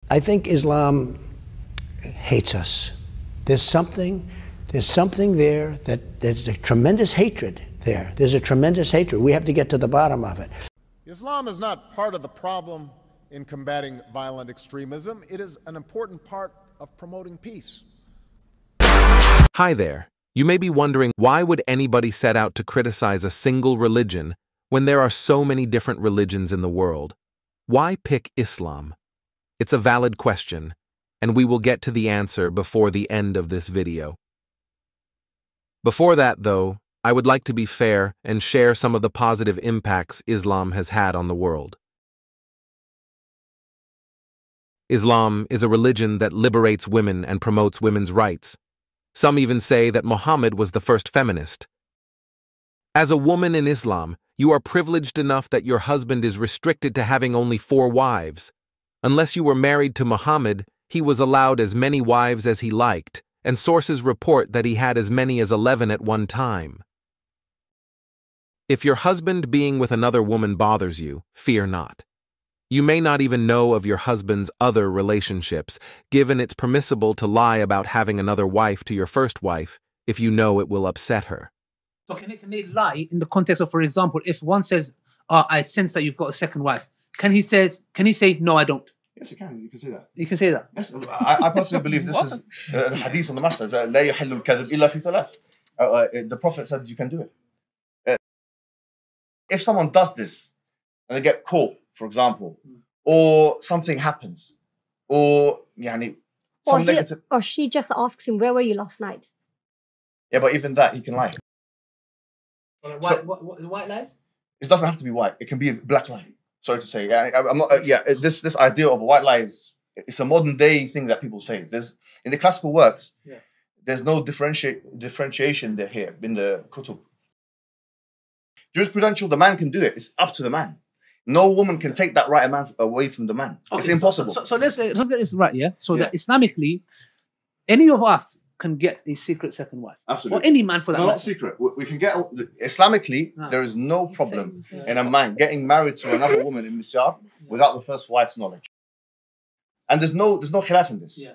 I think Islam hates us. There's something there that there's a tremendous hatred there. There's a tremendous hatred. We have to get to the bottom of it. Islam is not part of the problem in combating violent extremism. It is an important part of promoting peace. Hi there. You may be wondering, why would anybody set out to criticize a single religion when there are so many different religions in the world? Why pick Islam? It's a valid question, and we will get to the answer before the end of this video. Before that, though, I would like to be fair and share some of the positive impacts Islam has had on the world. Islam is a religion that liberates women and promotes women's rights. Some even say that Muhammad was the first feminist. As a woman in Islam, you are privileged enough that your husband is restricted to having only 4 wives. Unless you were married to Muhammad, he was allowed as many wives as he liked, and sources report that he had as many as 11 at one time. If your husband being with another woman bothers you, fear not. You may not even know of your husband's other relationships, given it's permissible to lie about having another wife to your first wife if you know it will upset her. So can they lie in the context of, for example, if one says, I sense that you've got a second wife, can he say, no, I don't? Yes, you can. You can say that. You can say that? Yes, I personally believe this is the hadith on the Master. لا يحل الكذب إلا في ثلاث. The Prophet said you can do it. If someone does this and they get caught, for example, or something happens, or some negative... Or she just asks him, where were you last night? Yeah, but even that, he can lie. White lies? It doesn't have to be white. It can be a black lie. Sorry to say. I'm not. This idea of a white lie it's a modern day thing that people say. There's in the classical works. Yeah. There's no differentiation there here in the kutub. Jurisprudential, the man can do it. It's up to the man. No woman can take that right away from the man. Okay, it's impossible. So let's get this right, yeah? So that Islamically, any of us can get a secret second wife. Absolutely. Or any man for that matter. Not secret. We can get... Islamically, there is no problem in a man getting married to another woman in Misyar without the first wife's knowledge. And there's no khilaf in this. Yeah.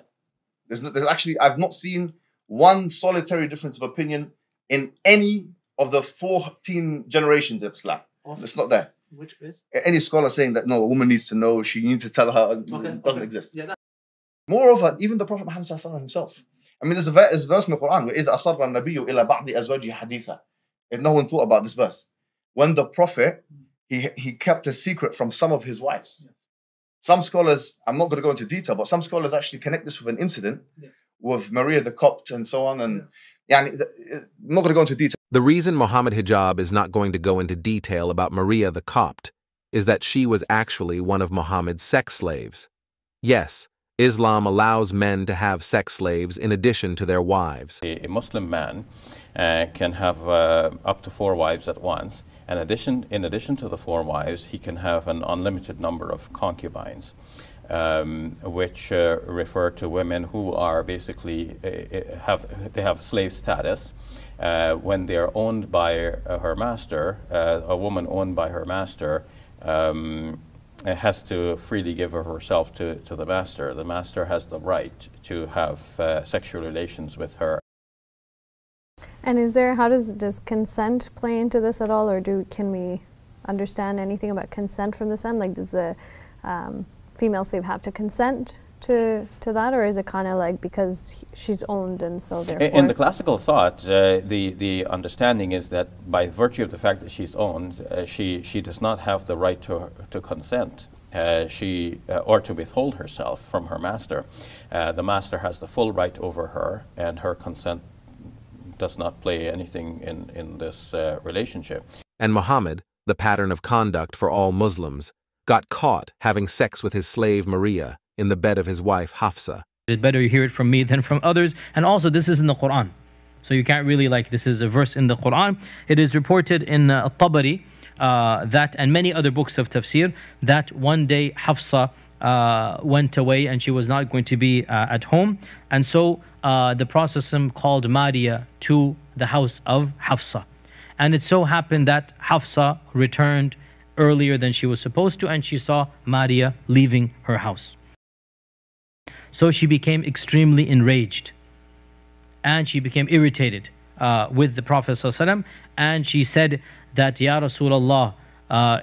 There's actually... I've not seen one solitary difference of opinion in any of the 14 generations of Islam. It's not there. Which is? Any scholar saying that, no, a woman needs to know, she needs to tell her, doesn't exist. Yeah, moreover, even the Prophet Muhammad himself. I mean, there's a verse in the Quran, وَإِذْ أَصَرَّ النَّبِيُّ إِلَى بَعْضِ أَزْوَاجِهِ حَدِيثًا. If no one thought about this verse. When the Prophet, he kept a secret from some of his wives. Yeah. Some scholars, I'm not going to go into detail, but some scholars actually connect this with an incident with Maria the Copt and so on. And I'm not going to go into detail. The reason Muhammad Hijab is not going to go into detail about Maria the Copt is that she was actually one of Muhammad's sex slaves. Yes, Islam allows men to have sex slaves in addition to their wives. A Muslim man can have up to 4 wives at once. And in addition to the 4 wives, he can have an unlimited number of concubines, which refer to women who are basically have slave status. When they are owned by her master, a woman owned by her master has to freely give herself to the master. The master has the right to have sexual relations with her. And how does consent play into this at all, or can we understand anything about consent from this end? Like, does the female slave have to consent to that, or is it kind of like because she's owned and so therefore? In the classical thought, the understanding is that by virtue of the fact that she's owned, she does not have the right to consent. Or to withhold herself from her master. The master has the full right over her, and her consent does not play anything in this relationship. And Muhammad, the pattern of conduct for all Muslims, got caught having sex with his slave Maria in the bed of his wife Hafsa. It's better you hear it from me than from others, and also this is in the Quran. So you can't really this is a verse in the Quran. It is reported in Tabari that, and many other books of tafsir, that one day Hafsa went away and she was not going to be at home, and so the Prophet called Maria to the house of Hafsa, and it so happened that Hafsa returned earlier than she was supposed to, and she saw Maria leaving her house. So she became extremely enraged and she became irritated with the Prophet ﷺ, and she said that, Ya Rasulullah,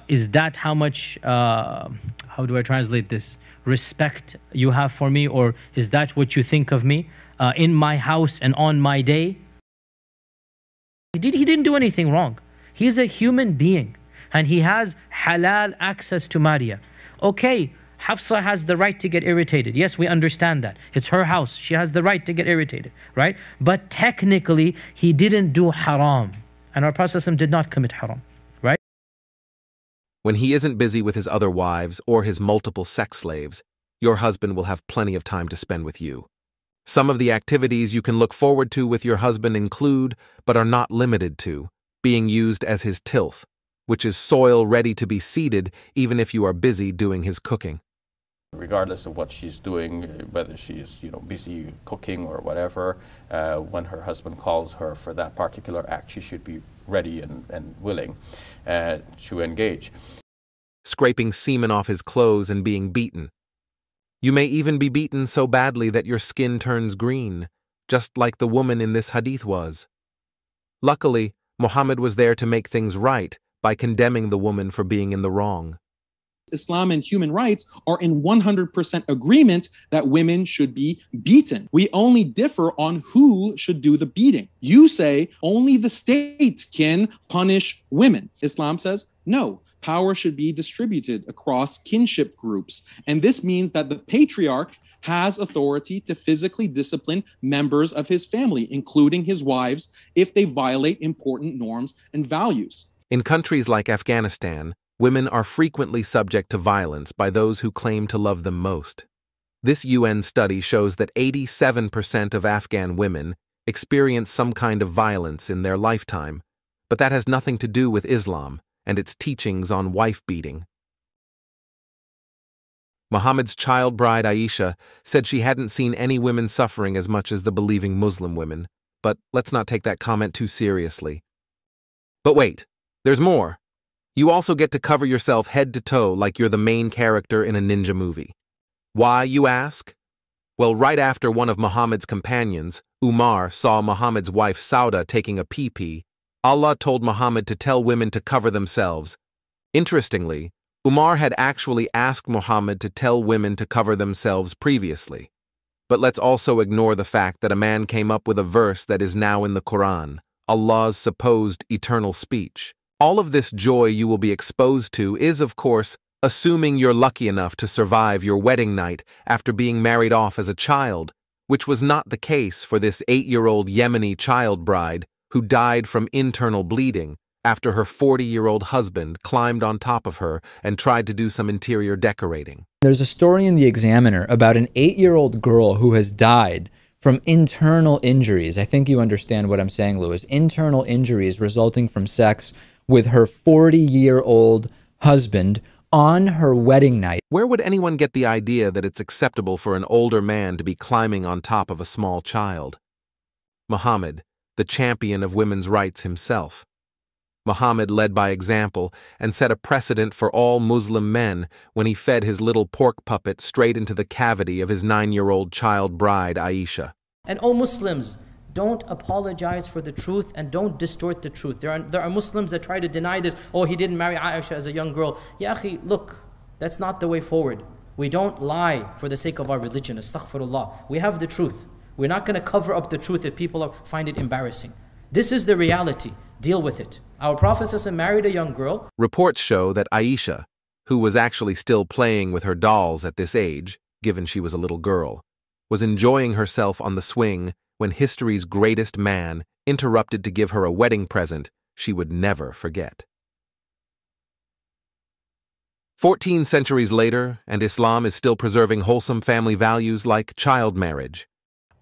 is that how much, how do I translate this, respect you have for me, or is that what you think of me in my house and on my day? He didn't do anything wrong. He's a human being and he has halal access to Maria. Okay, Hafsa has the right to get irritated. Yes, we understand that. It's her house. She has the right to get irritated, right? But technically, he didn't do haram. And our Prophet ﷺ did not commit haram, right? When he isn't busy with his other wives or his multiple sex slaves, your husband will have plenty of time to spend with you. Some of the activities you can look forward to with your husband include, but are not limited to, being used as his tilth, which is soil ready to be seeded even if you are busy doing his cooking. Regardless of what she's doing, whether she's busy cooking or whatever, when her husband calls her for that particular act, she should be ready and willing to engage. Scraping semen off his clothes and being beaten. You may even be beaten so badly that your skin turns green, just like the woman in this hadith was. Luckily, Muhammad was there to make things right by condemning the woman for being in the wrong. Islam and human rights are in 100% agreement that women should be beaten. We only differ on who should do the beating. You say only the state can punish women. Islam says no. Power should be distributed across kinship groups. And this means that the patriarch has authority to physically discipline members of his family, including his wives, if they violate important norms and values. In countries like Afghanistan, women are frequently subject to violence by those who claim to love them most. This UN study shows that 87% of Afghan women experience some kind of violence in their lifetime, but that has nothing to do with Islam and its teachings on wife-beating. Muhammad's child bride Aisha said she hadn't seen any women suffering as much as the believing Muslim women, but let's not take that comment too seriously. But wait, there's more. You also get to cover yourself head to toe like you're the main character in a ninja movie. Why, you ask? Well, right after one of Muhammad's companions, Umar, saw Muhammad's wife Sauda taking a pee-pee, Allah told Muhammad to tell women to cover themselves. Interestingly, Umar had actually asked Muhammad to tell women to cover themselves previously. But let's also ignore the fact that a man came up with a verse that is now in the Quran, Allah's supposed eternal speech. All of this joy you will be exposed to is, of course, assuming you're lucky enough to survive your wedding night after being married off as a child, which was not the case for this 8-year-old Yemeni child bride who died from internal bleeding after her 40-year-old husband climbed on top of her and tried to do some interior decorating. There's a story in the Examiner about an 8-year-old girl who has died from internal injuries. I think you understand what I'm saying, Louis. Internal injuries resulting from sex with her 40-year-old husband on her wedding night. Where would anyone get the idea that it's acceptable for an older man to be climbing on top of a small child? Muhammad, the champion of women's rights himself. Muhammad led by example and set a precedent for all Muslim men when he fed his little pork puppet straight into the cavity of his 9-year-old child bride Aisha. And all Muslims, don't apologize for the truth and don't distort the truth. There are Muslims that try to deny this. Oh, he didn't marry Aisha as a young girl. Ya akhi, look, that's not the way forward. We don't lie for the sake of our religion. Astaghfirullah. We have the truth. We're not going to cover up the truth if people find it embarrassing. This is the reality. Deal with it. Our Prophet ﷺ married a young girl. Reports show that Aisha, who was actually still playing with her dolls at this age, given she was a little girl, was enjoying herself on the swing when history's greatest man interrupted to give her a wedding present she would never forget. 14 centuries later, and Islam is still preserving wholesome family values like child marriage.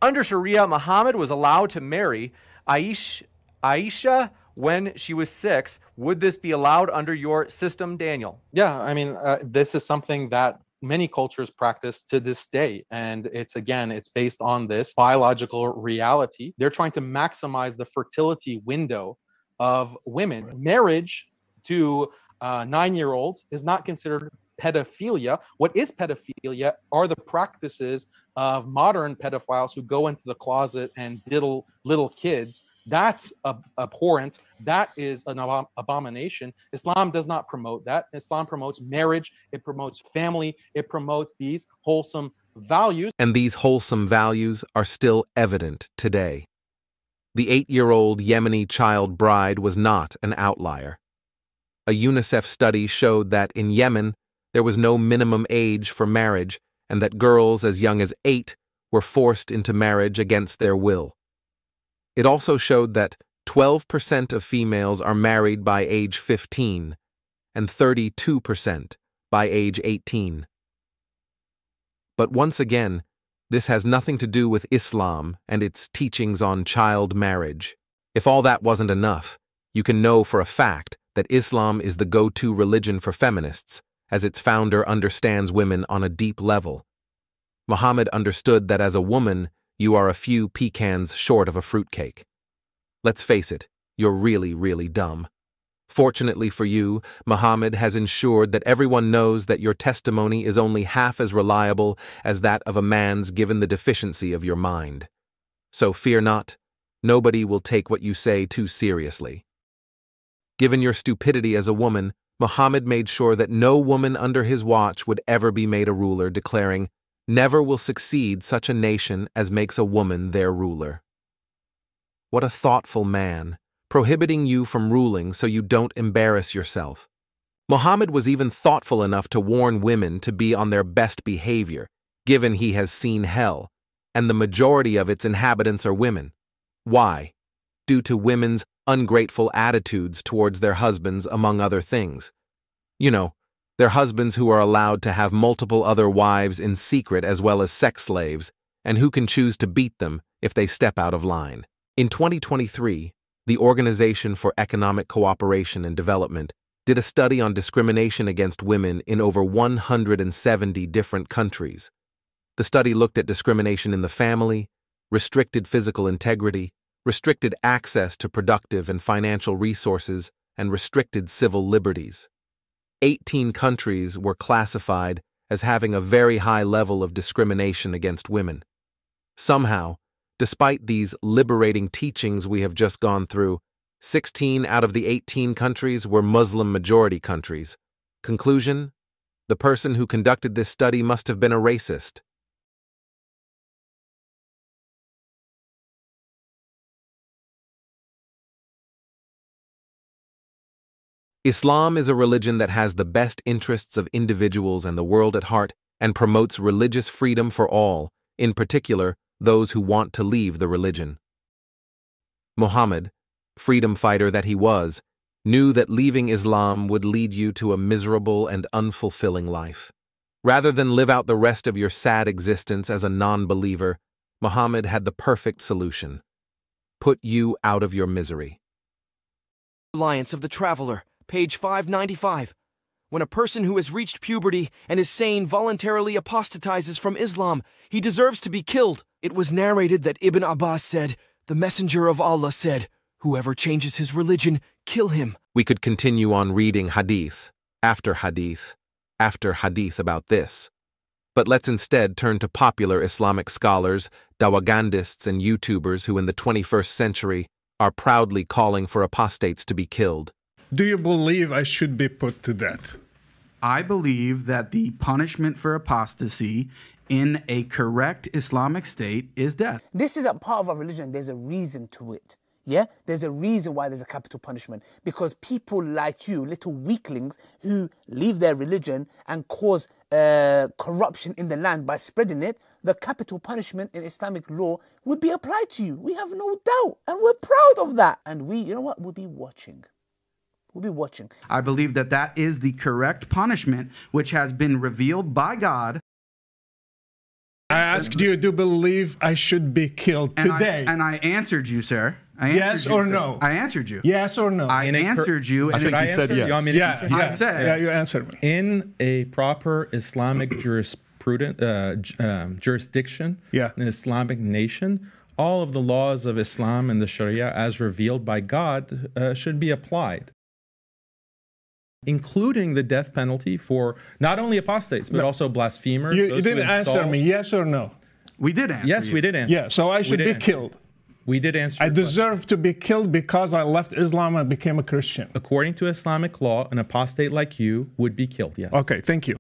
Under Sharia, Muhammad was allowed to marry Aisha when she was 6. Would this be allowed under your system, Daniel? Yeah, I mean, this is something that many cultures practice to this day. And it's based on this biological reality. They're trying to maximize the fertility window of women. Marriage to 9-year-olds is not considered pedophilia. What is pedophilia are the practices of modern pedophiles who go into the closet and diddle little kids. That's abhorrent. That is an abomination. Islam does not promote that. Islam promotes marriage. It promotes family. It promotes these wholesome values. And these wholesome values are still evident today. The 8-year-old Yemeni child bride was not an outlier. A UNICEF study showed that in Yemen, there was no minimum age for marriage and that girls as young as 8 were forced into marriage against their will. It also showed that 12% of females are married by age 15 and 32% by age 18. But once again, this has nothing to do with Islam and its teachings on child marriage. If all that wasn't enough, you can know for a fact that Islam is the go-to religion for feminists, as its founder understands women on a deep level. Muhammad understood that as a woman, you are a few pecans short of a fruitcake. Let's face it, you're really, really dumb. Fortunately for you, Muhammad has ensured that everyone knows that your testimony is only half as reliable as that of a man's given the deficiency of your mind. So fear not, nobody will take what you say too seriously. Given your stupidity as a woman, Muhammad made sure that no woman under his watch would ever be made a ruler, declaring, "Never will succeed such a nation as makes a woman their ruler." What a thoughtful man, prohibiting you from ruling so you don't embarrass yourself. Muhammad was even thoughtful enough to warn women to be on their best behavior, given he has seen hell, and the majority of its inhabitants are women. Why? Due to women's ungrateful attitudes towards their husbands, among other things. You know, their husbands who are allowed to have multiple other wives in secret as well as sex slaves, and who can choose to beat them if they step out of line. In 2023, the Organization for Economic Cooperation and Development did a study on discrimination against women in over 170 different countries. The study looked at discrimination in the family, restricted physical integrity, restricted access to productive and financial resources, and restricted civil liberties. 18 countries were classified as having a very high level of discrimination against women. Somehow, despite these liberating teachings we have just gone through, 16 out of the 18 countries were Muslim-majority countries. Conclusion? The person who conducted this study must have been a racist. Islam is a religion that has the best interests of individuals and the world at heart and promotes religious freedom for all, in particular, those who want to leave the religion. Muhammad, freedom fighter that he was, knew that leaving Islam would lead you to a miserable and unfulfilling life. Rather than live out the rest of your sad existence as a non-believer, Muhammad had the perfect solution. Put you out of your misery. Reliance of the Traveler, page 595. When a person who has reached puberty and is sane voluntarily apostatizes from Islam, he deserves to be killed. It was narrated that Ibn Abbas said, "The Messenger of Allah said, whoever changes his religion, kill him." We could continue on reading hadith after hadith after hadith about this. But let's instead turn to popular Islamic scholars, dawagandists, and YouTubers who in the 21st century are proudly calling for apostates to be killed. Do you believe I should be put to death? I believe that the punishment for apostasy in a correct Islamic state is death. This is a part of our religion. There's a reason to it. Yeah? There's a reason why there's a capital punishment. Because people like you, little weaklings, who leave their religion and cause corruption in the land by spreading it, the capital punishment in Islamic law would be applied to you. We have no doubt. And we're proud of that. And we, you know what, we'll be watching. We'll be watching. I believe that that is the correct punishment which has been revealed by God. I asked you to believe I should be killed today. And I answered you, sir. Yes or no? I answered you. Yes or no? I answered you. I think he said yes. You want me to I said. Yeah, you answered me. In a proper Islamic jurisdiction, an Islamic nation, all of the laws of Islam and the Sharia as revealed by God should be applied. including the death penalty for not only apostates, but also blasphemers. You didn't answer me, yes or no? We did answer. Yes, we did answer. Yeah, so I should be killed. We did answer. I deserve to be killed because I left Islam and became a Christian. According to Islamic law, an apostate like you would be killed, yes. Okay, thank you.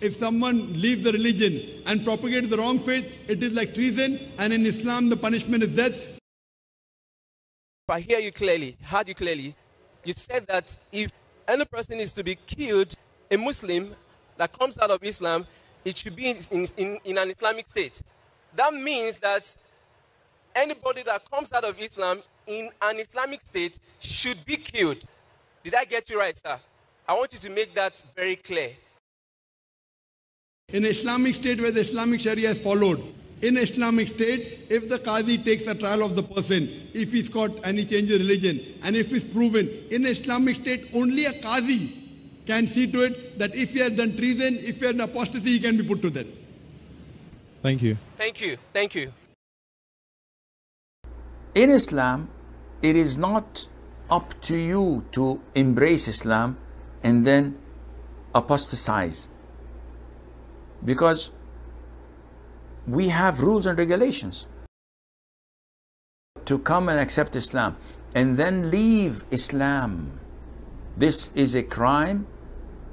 If someone leaves the religion and propagates the wrong faith, it is like treason, and in Islam the punishment is death. I hear you clearly, heard you clearly. You said that if any person is to be killed, a Muslim that comes out of Islam, it should be in an Islamic state. That means that anybody that comes out of Islam in an Islamic state should be killed. Did I get you right, sir? I want you to make that very clear. In an Islamic state where the Islamic Sharia is followed, in an Islamic state, if the Qadi takes a trial of the person, if he's caught and he changes religion, and if it's proven, in an Islamic state, only a Qadi can see to it that if he has done treason, if he has done apostasy, he can be put to death. Thank you. Thank you. Thank you. In Islam, it is not up to you to embrace Islam and then apostatize. Because we have rules and regulations. To come and accept Islam and then leave Islam, this is a crime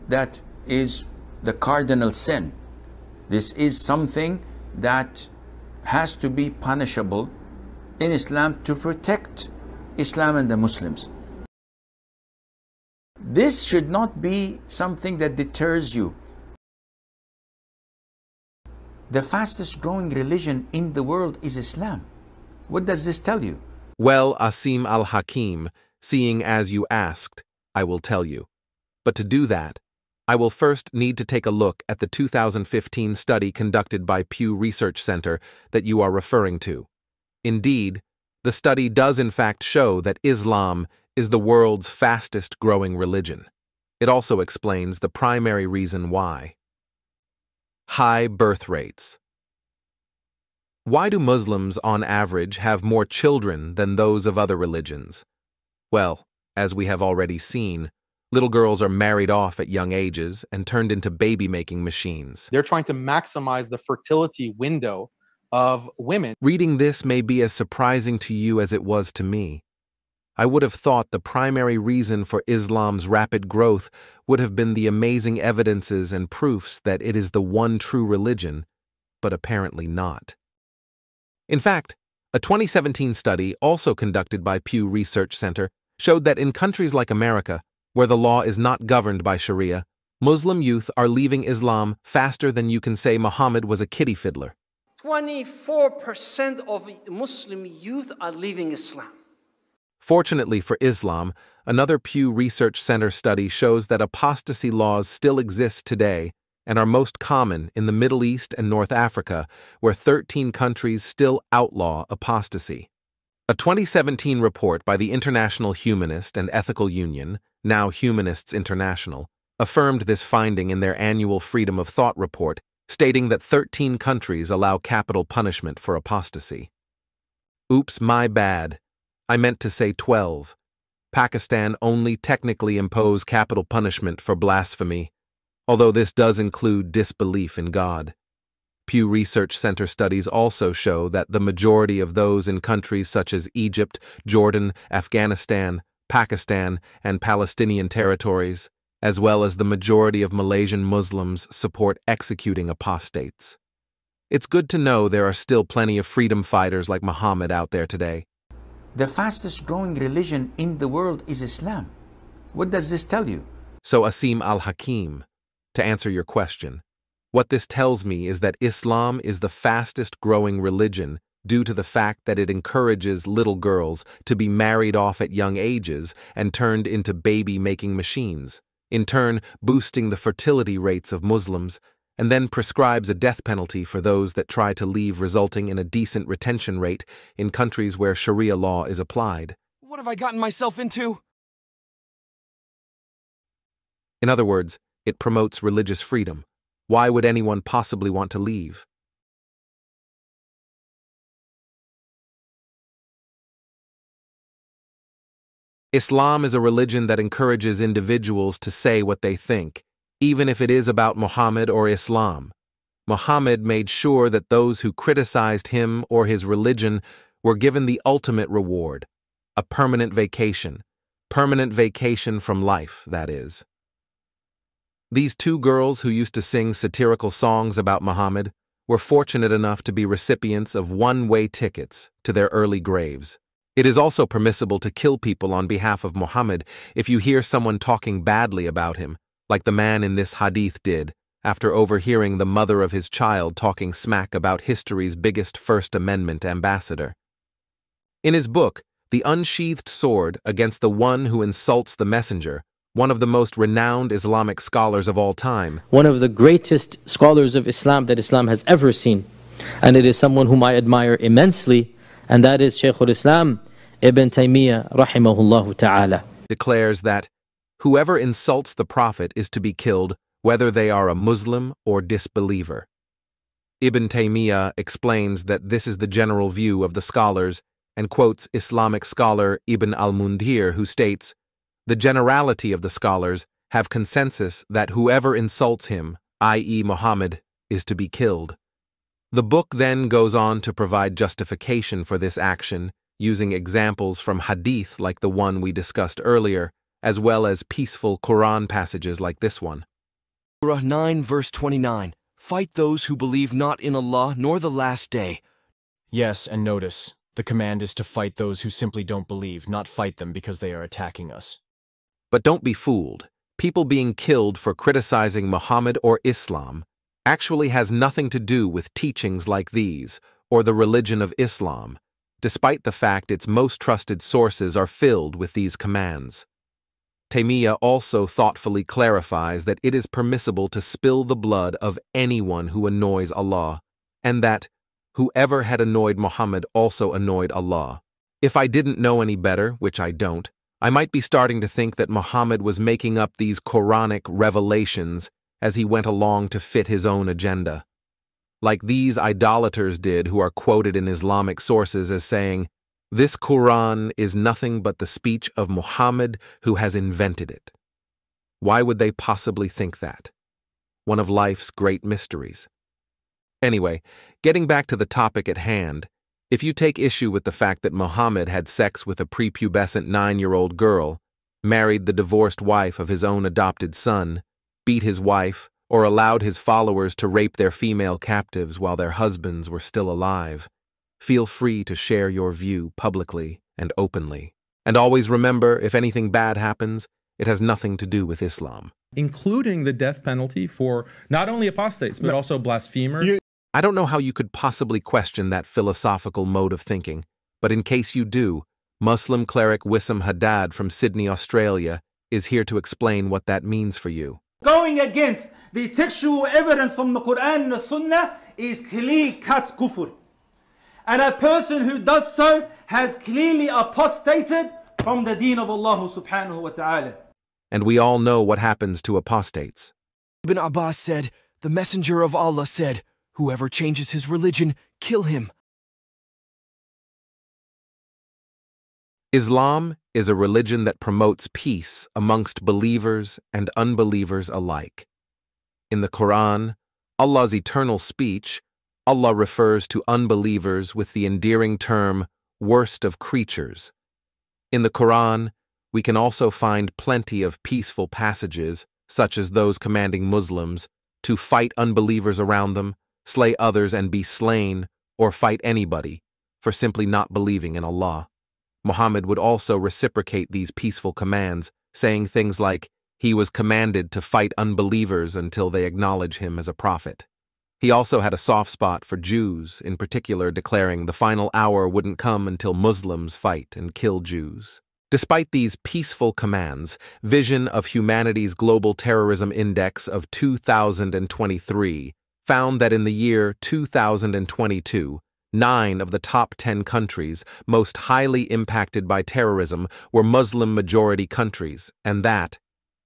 that is the cardinal sin. This is something that has to be punishable in Islam to protect Islam and the Muslims. This should not be something that deters you. The fastest growing religion in the world is Islam. What does this tell you? Well, Asim al-Hakim, seeing as you asked, I will tell you. But to do that, I will first need to take a look at the 2015 study conducted by Pew Research Center that you are referring to. Indeed, the study does in fact show that Islam is the world's fastest growing religion. It also explains the primary reason why. High birth rates. Why do Muslims on average have more children than those of other religions? Well, as we have already seen, little girls are married off at young ages and turned into baby-making machines. They're trying to maximize the fertility window of women. Reading this may be as surprising to you as it was to me. I would have thought the primary reason for Islam's rapid growth would have been the amazing evidences and proofs that it is the one true religion, but apparently not. In fact, a 2017 study also conducted by Pew Research Center showed that in countries like America, where the law is not governed by Sharia, Muslim youth are leaving Islam faster than you can say Muhammad was a kiddie fiddler. 24% of Muslim youth are leaving Islam. Fortunately for Islam, another Pew Research Center study shows that apostasy laws still exist today and are most common in the Middle East and North Africa, where 13 countries still outlaw apostasy. A 2017 report by the International Humanist and Ethical Union, now Humanists International, affirmed this finding in their annual Freedom of Thought report, stating that 13 countries allow capital punishment for apostasy. Oops, my bad. I meant to say 12. Pakistan only technically impose capital punishment for blasphemy, although this does include disbelief in God. Pew Research Center studies also show that the majority of those in countries such as Egypt, Jordan, Afghanistan, Pakistan, and Palestinian territories, as well as the majority of Malaysian Muslims, support executing apostates. It's good to know there are still plenty of freedom fighters like Muhammad out there today. The fastest growing religion in the world is Islam. What does this tell you? So Asim al-Hakim, to answer your question, what this tells me is that Islam is the fastest growing religion due to the fact that it encourages little girls to be married off at young ages and turned into baby-making machines, in turn boosting the fertility rates of Muslims, and then prescribes a death penalty for those that try to leave, resulting in a decent retention rate in countries where Sharia law is applied. What have I gotten myself into? In other words, it promotes religious freedom. Why would anyone possibly want to leave? Islam is a religion that encourages individuals to say what they think, even if it is about Muhammad or Islam. Muhammad made sure that those who criticized him or his religion were given the ultimate reward, a permanent vacation from life, that is. These two girls who used to sing satirical songs about Muhammad were fortunate enough to be recipients of one-way tickets to their early graves. It is also permissible to kill people on behalf of Muhammad if you hear someone talking badly about him, like the man in this hadith did, after overhearing the mother of his child talking smack about history's biggest First Amendment ambassador. In his book, The Unsheathed Sword Against the One Who Insults the Messenger, one of the most renowned Islamic scholars of all time, one of the greatest scholars of Islam that Islam has ever seen, and it is someone whom I admire immensely, and that is Shaykh al-Islam Ibn Taymiyyah rahimahullah ta'ala, declares that whoever insults the Prophet is to be killed, whether they are a Muslim or disbeliever. Ibn Taymiyyah explains that this is the general view of the scholars and quotes Islamic scholar Ibn al-Mundhir, who states, "The generality of the scholars have consensus that whoever insults him, i.e. Muhammad, is to be killed." The book then goes on to provide justification for this action, using examples from hadith like the one we discussed earlier, as well as peaceful Quran passages like this one. Surah 9 verse 29. Fight those who believe not in Allah nor the last day. Yes, and notice, the command is to fight those who simply don't believe, not fight them because they are attacking us. But don't be fooled. People being killed for criticizing Muhammad or Islam actually has nothing to do with teachings like these or the religion of Islam, despite the fact its most trusted sources are filled with these commands. Taymiyyah also thoughtfully clarifies that it is permissible to spill the blood of anyone who annoys Allah, and that whoever had annoyed Muhammad also annoyed Allah. If I didn't know any better, which I don't, I might be starting to think that Muhammad was making up these Quranic revelations as he went along to fit his own agenda, like these idolaters did who are quoted in Islamic sources as saying, "This Quran is nothing but the speech of Muhammad who has invented it." Why would they possibly think that? One of life's great mysteries. Anyway, getting back to the topic at hand, if you take issue with the fact that Muhammad had sex with a prepubescent 9-year-old girl, married the divorced wife of his own adopted son, beat his wife, or allowed his followers to rape their female captives while their husbands were still alive, feel free to share your view publicly and openly. And always remember, if anything bad happens, it has nothing to do with Islam. Including the death penalty for not only apostates, but also blasphemers. I don't know how you could possibly question that philosophical mode of thinking, but in case you do, Muslim cleric Wissam Haddad from Sydney, Australia, is here to explain what that means for you. Going against the textual evidence from the Quran and the Sunnah is clear-cut kufr. And a person who does so has clearly apostated from the deen of Allah subhanahu wa ta'ala. And we all know what happens to apostates. Ibn Abbas said, "The Messenger of Allah said, whoever changes his religion, kill him." Islam is a religion that promotes peace amongst believers and unbelievers alike. In the Quran, Allah's eternal speech, Allah refers to unbelievers with the endearing term, worst of creatures. In the Quran, we can also find plenty of peaceful passages, such as those commanding Muslims to fight unbelievers around them, slay others and be slain, or fight anybody for simply not believing in Allah. Muhammad would also reciprocate these peaceful commands, saying things like, he was commanded to fight unbelievers until they acknowledge him as a prophet. He also had a soft spot for Jews, in particular declaring the final hour wouldn't come until Muslims fight and kill Jews. Despite these peaceful commands, Vision of Humanity's Global Terrorism Index of 2023 found that in the year 2022, 9 of the top 10 countries most highly impacted by terrorism were Muslim-majority countries, and that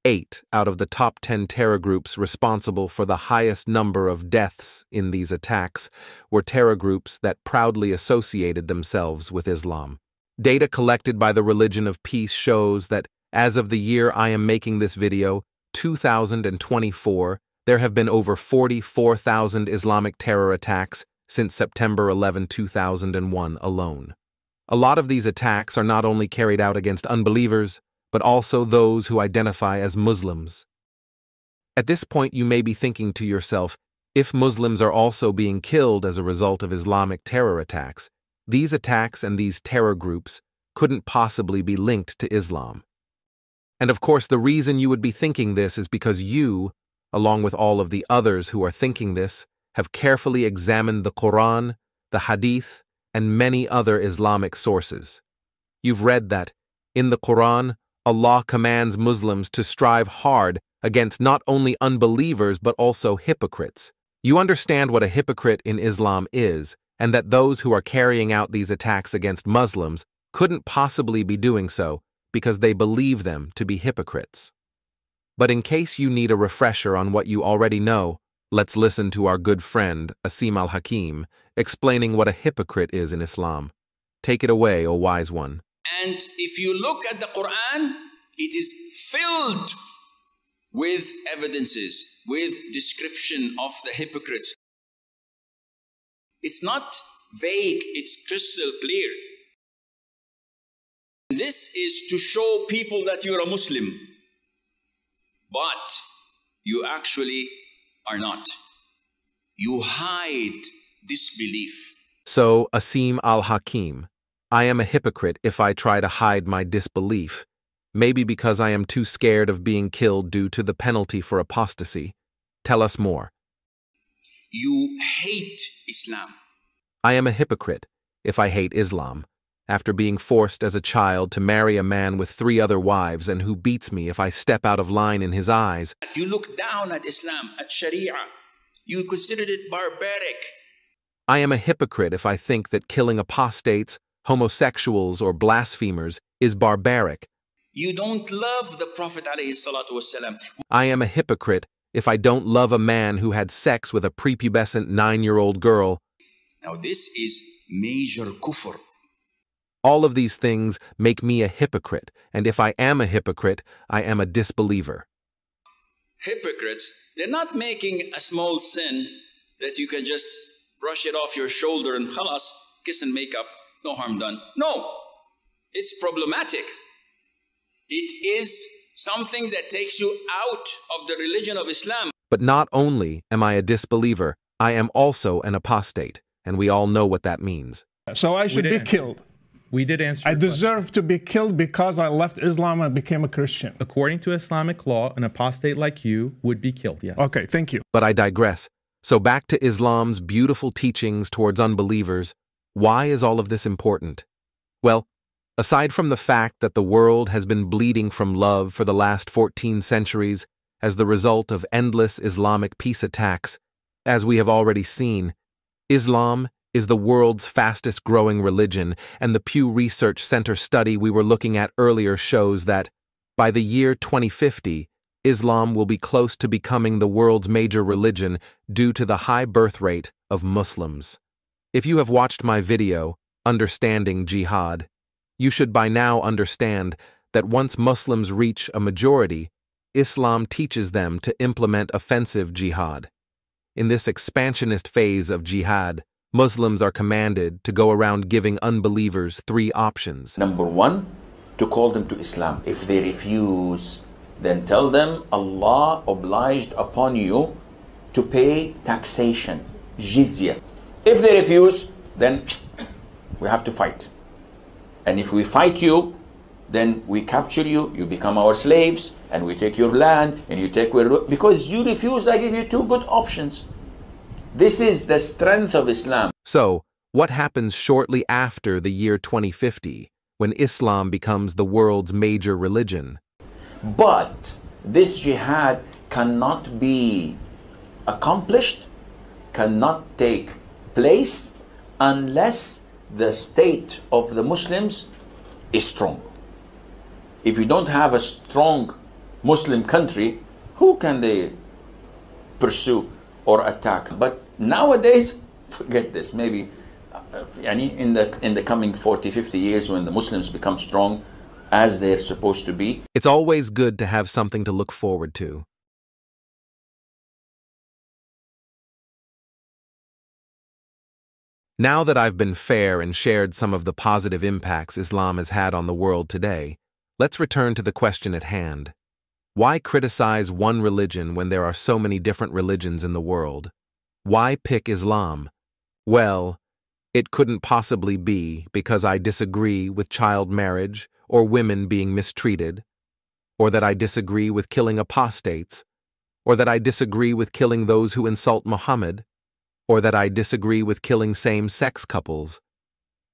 8 out of the top 10 terror groups responsible for the highest number of deaths in these attacks were terror groups that proudly associated themselves with Islam. Data collected by the Religion of Peace shows that as of the year I am making this video, 2024, there have been over 44,000 Islamic terror attacks since September 11, 2001 alone. A lot of these attacks are not only carried out against unbelievers, but also those who identify as Muslims. At this point, you may be thinking to yourself, if Muslims are also being killed as a result of Islamic terror attacks, these attacks and these terror groups couldn't possibly be linked to Islam. And of course, the reason you would be thinking this is because you, along with all of the others who are thinking this, have carefully examined the Quran, the Hadith, and many other Islamic sources. You've read that, in the Quran, Allah commands Muslims to strive hard against not only unbelievers but also hypocrites. You understand what a hypocrite in Islam is, and that those who are carrying out these attacks against Muslims couldn't possibly be doing so because they believe them to be hypocrites. But in case you need a refresher on what you already know, let's listen to our good friend, Asim al-Hakim, explaining what a hypocrite is in Islam. Take it away, O wise one. And if you look at the Quran, it is filled with evidences, with description of the hypocrites. It's not vague, it's crystal clear. This is to show people that you're a Muslim, but you actually are not. You hide disbelief. So, Asim al-Hakim, I am a hypocrite if I try to hide my disbelief, maybe because I am too scared of being killed due to the penalty for apostasy. Tell us more. You hate Islam. I am a hypocrite if I hate Islam, after being forced as a child to marry a man with 3 other wives and who beats me if I step out of line in his eyes. You look down at Islam, at Sharia. You considered it barbaric. I am a hypocrite if I think that killing apostates, homosexuals, or blasphemers is barbaric. You don't love the Prophet ﷺ. I am a hypocrite if I don't love a man who had sex with a prepubescent 9-year-old girl. Now this is major kufr. All of these things make me a hypocrite, and if I am a hypocrite, I am a disbeliever. Hypocrites, they're not making a small sin that you can just brush it off your shoulder and khalas, kiss and make up, no harm done. No, it's problematic. It is something that takes you out of the religion of Islam. But not only am I a disbeliever, I am also an apostate, and we all know what that means. So I should be killed. We did answer. I deserve to be killed because I left Islam and became a Christian. According to Islamic law, an apostate like you would be killed, yes. Okay, thank you. But I digress. So back to Islam's beautiful teachings towards unbelievers. Why is all of this important? Well, aside from the fact that the world has been bleeding from love for the last 14 centuries as the result of endless Islamic peace attacks, as we have already seen, Islam is the world's fastest growing religion, and the Pew Research Center study we were looking at earlier shows that, by the year 2050, Islam will be close to becoming the world's major religion due to the high birth rate of Muslims. If you have watched my video, Understanding Jihad, you should by now understand that once Muslims reach a majority, Islam teaches them to implement offensive jihad. In this expansionist phase of jihad, Muslims are commanded to go around giving unbelievers 3 options. Number 1, to call them to Islam. If they refuse, then tell them Allah obliged upon you to pay taxation, jizya. If they refuse, then we have to fight. And if we fight you, then we capture you, you become our slaves, and we take your land, and you take where, because you refuse, I give you 2 good options. This is the strength of Islam. So, what happens shortly after the year 2050, when Islam becomes the world's major religion? But this jihad cannot be accomplished, cannot take place, unless the state of the Muslims is strong. If you don't have a strong Muslim country, who can they pursue or attack? But nowadays, forget this, maybe in the coming 40, 50 years when the Muslims become strong as they're supposed to be. It's always good to have something to look forward to. Now that I've been fair and shared some of the positive impacts Islam has had on the world today, let's return to the question at hand. Why criticize one religion when there are so many different religions in the world? Why pick Islam? Well, it couldn't possibly be because I disagree with child marriage or women being mistreated, or that I disagree with killing apostates, or that I disagree with killing those who insult Muhammad, or that I disagree with killing same-sex couples,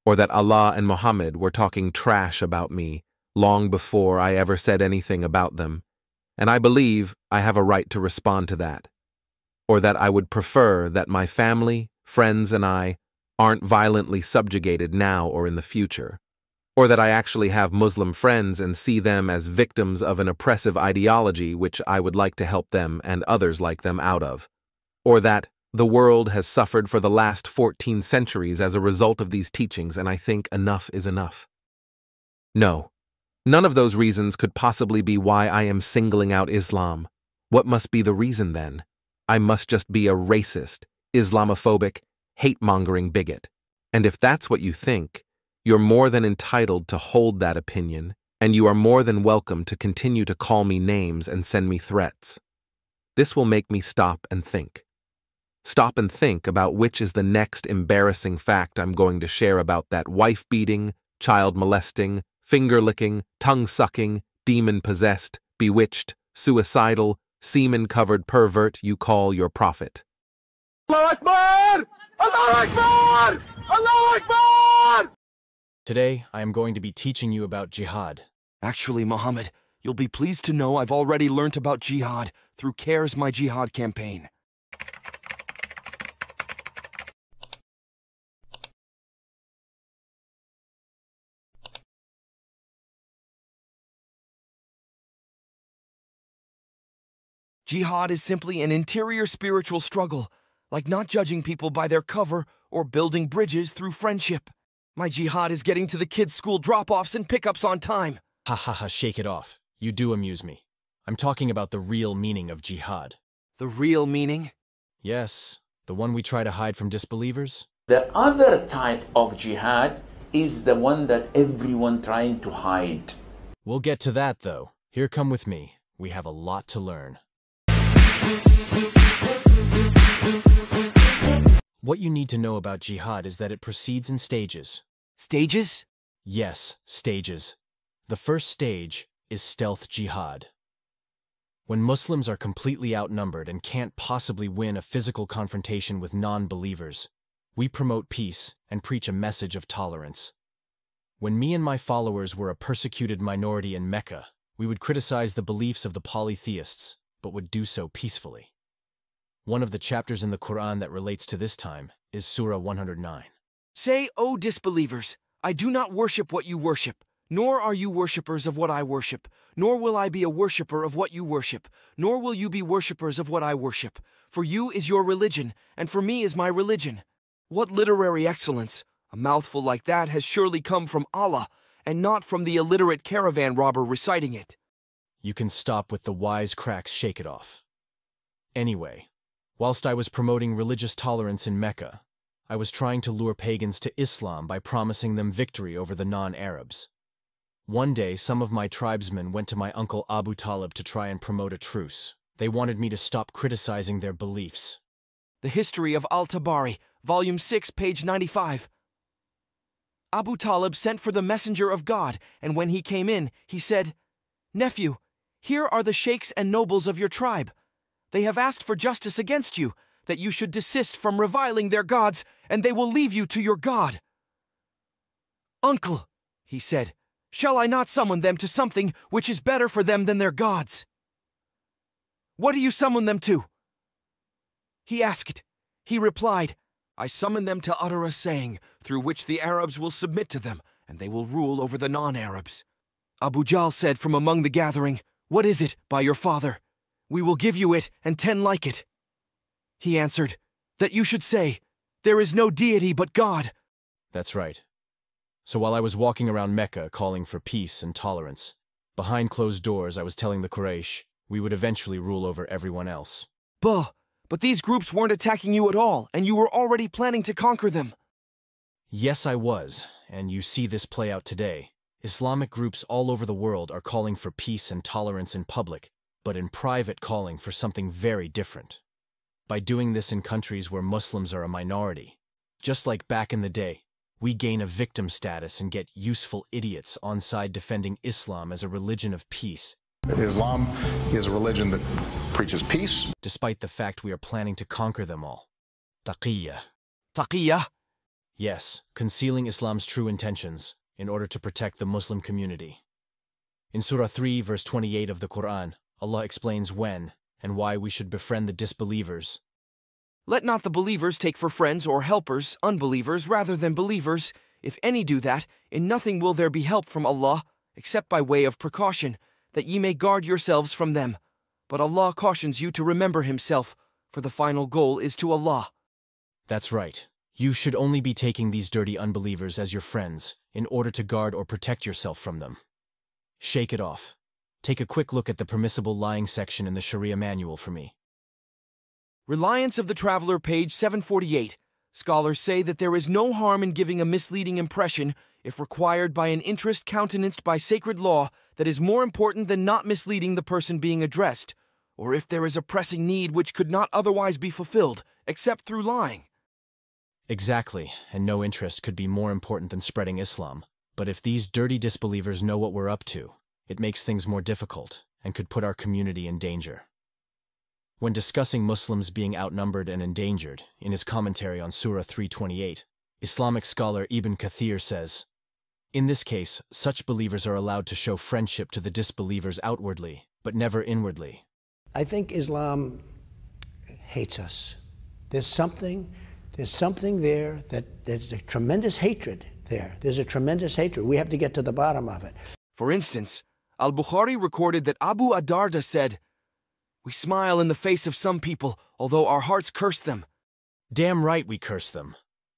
or that Allah and Muhammad were talking trash about me long before I ever said anything about them, and I believe I have a right to respond to that, or that I would prefer that my family, friends, and I aren't violently subjugated now or in the future, or that I actually have Muslim friends and see them as victims of an oppressive ideology which I would like to help them and others like them out of, or that the world has suffered for the last 14 centuries as a result of these teachings, and I think enough is enough. No, none of those reasons could possibly be why I am singling out Islam. What must be the reason then? I must just be a racist, Islamophobic, hate-mongering bigot. And if that's what you think, you're more than entitled to hold that opinion, and you are more than welcome to continue to call me names and send me threats. This will make me stop and think. Stop and think about which is the next embarrassing fact I'm going to share about that wife-beating, child-molesting, finger-licking, tongue-sucking, demon-possessed, bewitched, suicidal, semen-covered pervert you call your prophet. Allahu Akbar! Allahu Akbar! Allahu Akbar! Today, I am going to be teaching you about jihad. Actually, Muhammad, you'll be pleased to know I've already learnt about jihad through CARE's My Jihad campaign. Jihad is simply an interior spiritual struggle, like not judging people by their cover or building bridges through friendship. My jihad is getting to the kids' school drop-offs and pickups on time. Ha ha ha, shake it off. You do amuse me. I'm talking about the real meaning of jihad. The real meaning? Yes, the one we try to hide from disbelievers. The other type of jihad is the one that everyone trying to hide. We'll get to that, though. Here, come with me. We have a lot to learn. What you need to know about jihad is that it proceeds in stages. Stages? Yes, stages. The first stage is stealth jihad. When Muslims are completely outnumbered and can't possibly win a physical confrontation with non-believers, we promote peace and preach a message of tolerance. When me and my followers were a persecuted minority in Mecca, we would criticize the beliefs of the polytheists, but would do so peacefully. One of the chapters in the Quran that relates to this time is Surah 109. Say, O disbelievers, I do not worship what you worship, nor are you worshippers of what I worship, nor will I be a worshipper of what you worship, nor will you be worshippers of what I worship. For you is your religion, and for me is my religion. What literary excellence! A mouthful like that has surely come from Allah, and not from the illiterate caravan robber reciting it. You can stop with the wise cracks, shake it off. Anyway, whilst I was promoting religious tolerance in Mecca, I was trying to lure pagans to Islam by promising them victory over the non-Arabs. One day, some of my tribesmen went to my uncle Abu Talib to try and promote a truce. They wanted me to stop criticizing their beliefs. The History of Al-Tabari, Volume 6, page 95. Abu Talib sent for the messenger of God, and when he came in, he said, Nephew, here are the sheikhs and nobles of your tribe. They have asked for justice against you, that you should desist from reviling their gods, and they will leave you to your God. Uncle, he said, shall I not summon them to something which is better for them than their gods? What do you summon them to? He asked. He replied, I summon them to utter a saying, through which the Arabs will submit to them, and they will rule over the non-Arabs. Abu Jahl said from among the gathering, What is it, by your father? We will give you it, and 10 like it. He answered, That you should say, There is no deity but God. That's right. So while I was walking around Mecca calling for peace and tolerance, behind closed doors I was telling the Quraysh we would eventually rule over everyone else. But these groups weren't attacking you at all, and you were already planning to conquer them. Yes, I was, and you see this play out today. Islamic groups all over the world are calling for peace and tolerance in public, but in private calling for something very different. By doing this in countries where Muslims are a minority, just like back in the day, we gain a victim status and get useful idiots on side defending Islam as a religion of peace. Islam is a religion that preaches peace, despite the fact we are planning to conquer them all. Taqiyya. Taqiyya? Yes, concealing Islam's true intentions in order to protect the Muslim community. In Surah 3, verse 28 of the Quran, Allah explains when and why we should befriend the disbelievers. Let not the believers take for friends or helpers unbelievers rather than believers. If any do that, in nothing will there be help from Allah, except by way of precaution, that ye may guard yourselves from them. But Allah cautions you to remember Himself, for the final goal is to Allah. That's right. You should only be taking these dirty unbelievers as your friends in order to guard or protect yourself from them. Shake it off. Take a quick look at the permissible lying section in the Sharia manual for me. Reliance of the Traveler, page 748. Scholars say that there is no harm in giving a misleading impression if required by an interest countenanced by sacred law that is more important than not misleading the person being addressed, or if there is a pressing need which could not otherwise be fulfilled, except through lying. Exactly, and no interest could be more important than spreading Islam. But if these dirty disbelievers know what we're up to, it makes things more difficult and could put our community in danger. When discussing Muslims being outnumbered and endangered, in his commentary on Surah 328, Islamic scholar Ibn Kathir says, in this case, such believers are allowed to show friendship to the disbelievers outwardly, but never inwardly. I think Islam hates us. There's something there that there's a tremendous hatred there. There's a tremendous hatred. We have to get to the bottom of it. For instance, Al-Bukhari recorded that Abu Adarda said, "We smile in the face of some people, although our hearts curse them." Damn right we curse them.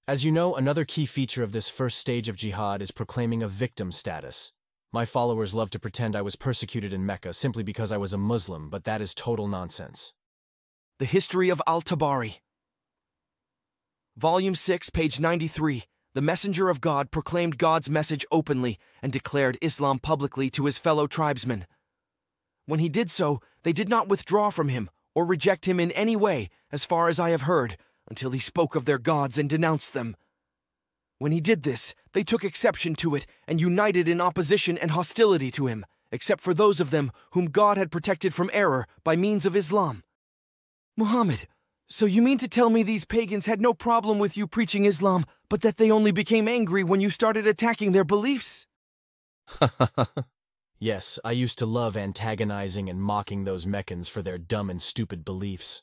As you know, another key feature of this first stage of jihad is proclaiming a victim status. My followers love to pretend I was persecuted in Mecca simply because I was a Muslim, but that is total nonsense. The History of Al-Tabari. Volume 6, page 93. The Messenger of God proclaimed God's message openly and declared Islam publicly to his fellow tribesmen. When he did so, they did not withdraw from him or reject him in any way, as far as I have heard, until he spoke of their gods and denounced them. When he did this, they took exception to it and united in opposition and hostility to him, except for those of them whom God had protected from error by means of Islam. Muhammad, so you mean to tell me these pagans had no problem with you preaching Islam, but that they only became angry when you started attacking their beliefs? Yes, I used to love antagonizing and mocking those Meccans for their dumb and stupid beliefs.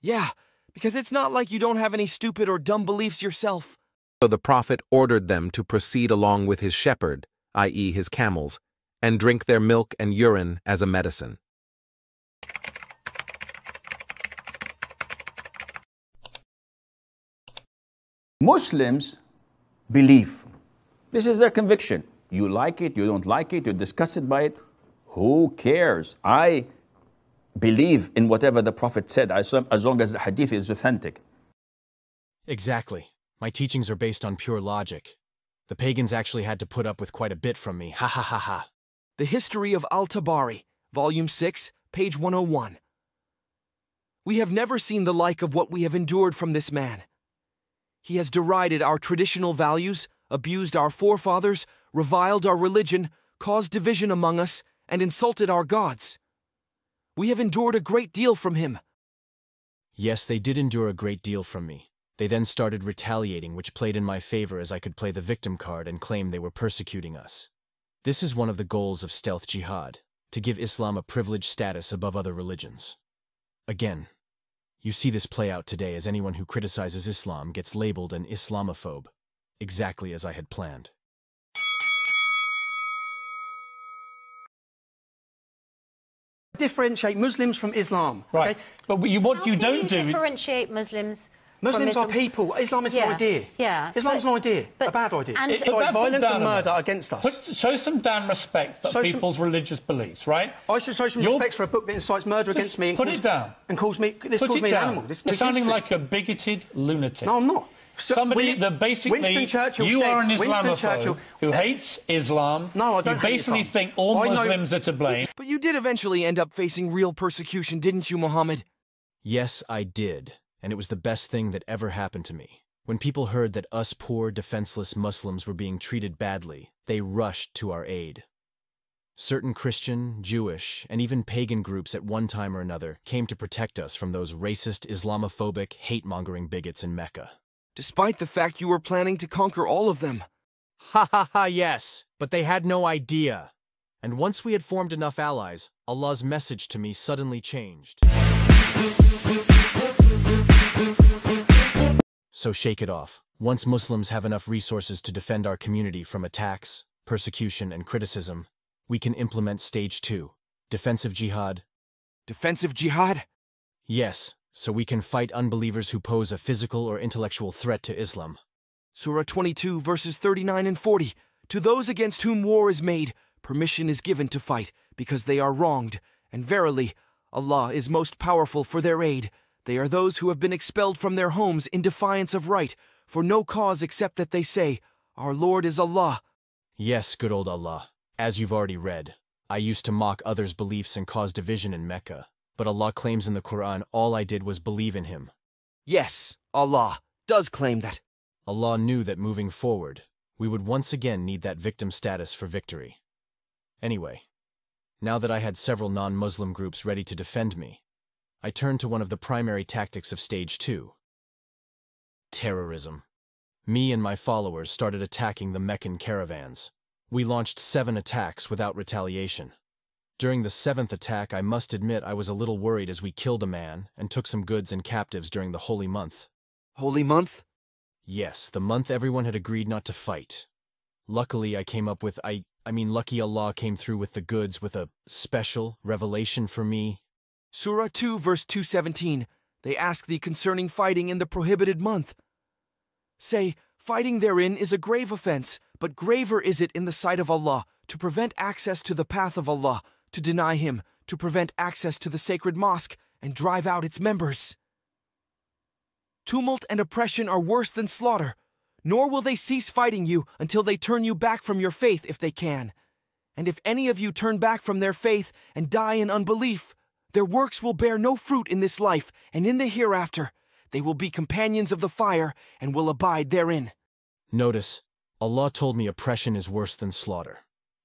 Yeah, because it's not like you don't have any stupid or dumb beliefs yourself. So the Prophet ordered them to proceed along with his shepherd, i.e. his camels, and drink their milk and urine as a medicine. Muslims believe. This is their conviction. You like it, you don't like it, you're disgusted by it. Who cares? I believe in whatever the Prophet said, as long as the hadith is authentic. Exactly. My teachings are based on pure logic. The pagans actually had to put up with quite a bit from me. Ha ha ha ha. The History of Al-Tabari, Volume 6, page 101. We have never seen the like of what we have endured from this man. He has derided our traditional values, abused our forefathers, reviled our religion, caused division among us, and insulted our gods. We have endured a great deal from him. Yes, they did endure a great deal from me. They then started retaliating, which played in my favor as I could play the victim card and claim they were persecuting us. This is one of the goals of stealth jihad, to give Islam a privileged status above other religions. Again, you see this play out today as anyone who criticizes Islam gets labeled an Islamophobe, exactly as I had planned. Differentiate Muslims from Islam. Right. Okay? But what you don't do... differentiate Muslims Muslims are people. Islam is an idea. Yeah. Islam's an idea, a bad idea. And Sorry, violence and murder against us. Show some damn respect for people's religious beliefs, right? I should show some respect for a book that incites murder against me. Put it down. And calls me an animal. You're sounding like a bigoted lunatic. No, I'm not. Somebody that basically, you are an Islamophobe who hates Islam. No, I don't. You basically think all Muslims are to blame. But you did eventually end up facing real persecution, didn't you, Muhammad? Yes, I did. And it was the best thing that ever happened to me. When people heard that us poor, defenseless Muslims were being treated badly, they rushed to our aid. Certain Christian, Jewish, and even pagan groups at one time or another came to protect us from those racist, Islamophobic, hate-mongering bigots in Mecca. Despite the fact you were planning to conquer all of them. Ha ha ha, yes, but they had no idea. And once we had formed enough allies, Allah's message to me suddenly changed. So shake it off. Once Muslims have enough resources to defend our community from attacks, persecution, and criticism, we can implement Stage 2, Defensive Jihad. Defensive Jihad? Yes, so we can fight unbelievers who pose a physical or intellectual threat to Islam. Surah 22, verses 39 and 40. To those against whom war is made, permission is given to fight, because they are wronged. And verily, Allah is most powerful for their aid. They are those who have been expelled from their homes in defiance of right, for no cause except that they say, Our Lord is Allah. Yes, good old Allah. As you've already read, I used to mock others' beliefs and cause division in Mecca. But Allah claims in the Quran all I did was believe in Him. Yes, Allah does claim that. Allah knew that moving forward, we would once again need that victim status for victory. Anyway, now that I had several non-Muslim groups ready to defend me, I turned to one of the primary tactics of Stage 2. Terrorism. Me and my followers started attacking the Meccan caravans. We launched 7 attacks without retaliation. During the 7th attack, I must admit I was a little worried as we killed a man and took some goods and captives during the holy month. Holy month? Yes, the month everyone had agreed not to fight. Luckily, I came up with, lucky Allah came through with the goods with a special revelation for me. Surah 2, verse 217. They ask thee concerning fighting in the prohibited month. Say, fighting therein is a grave offense, but graver is it in the sight of Allah, to prevent access to the path of Allah, to deny Him, to prevent access to the sacred mosque, and drive out its members. Tumult and oppression are worse than slaughter, nor will they cease fighting you until they turn you back from your faith if they can. And if any of you turn back from their faith and die in unbelief, their works will bear no fruit in this life, and in the hereafter they will be companions of the fire and will abide therein. Notice, Allah told me oppression is worse than slaughter.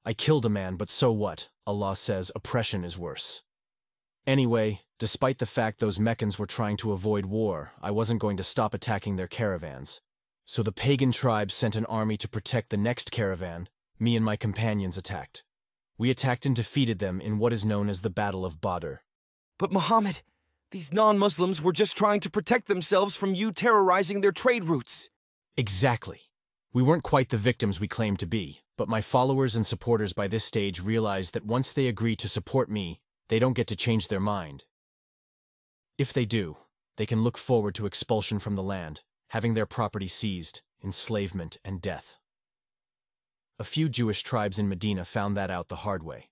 I killed a man, but so what? Allah says oppression is worse. Anyway, despite the fact those Meccans were trying to avoid war, I wasn't going to stop attacking their caravans. So the pagan tribes sent an army to protect the next caravan. Me and my companions attacked. We attacked and defeated them in what is known as the Battle of Badr. But Muhammad, these non-Muslims were just trying to protect themselves from you terrorizing their trade routes. Exactly. We weren't quite the victims we claimed to be, but my followers and supporters by this stage realized that once they agree to support me, they don't get to change their mind. If they do, they can look forward to expulsion from the land, having their property seized, enslavement, and death. A few Jewish tribes in Medina found that out the hard way.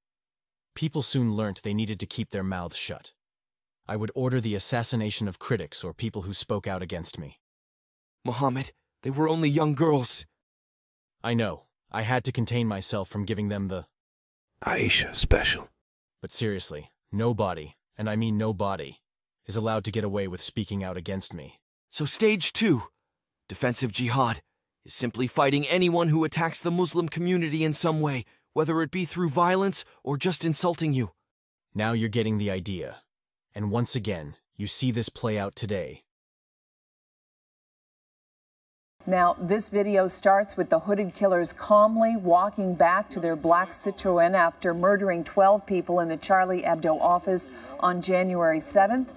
People soon learnt they needed to keep their mouths shut. I would order the assassination of critics or people who spoke out against me. Muhammad, they were only young girls. I know. I had to contain myself from giving them the Aisha special. But seriously, nobody, and I mean nobody, is allowed to get away with speaking out against me. So Stage 2, Defensive Jihad, is simply fighting anyone who attacks the Muslim community in some way, whether it be through violence or just insulting you. Now you're getting the idea. And once again, you see this play out today. Now, this video starts with the hooded killers calmly walking back to their black Citroën after murdering 12 people in the Charlie Hebdo office on January 7th.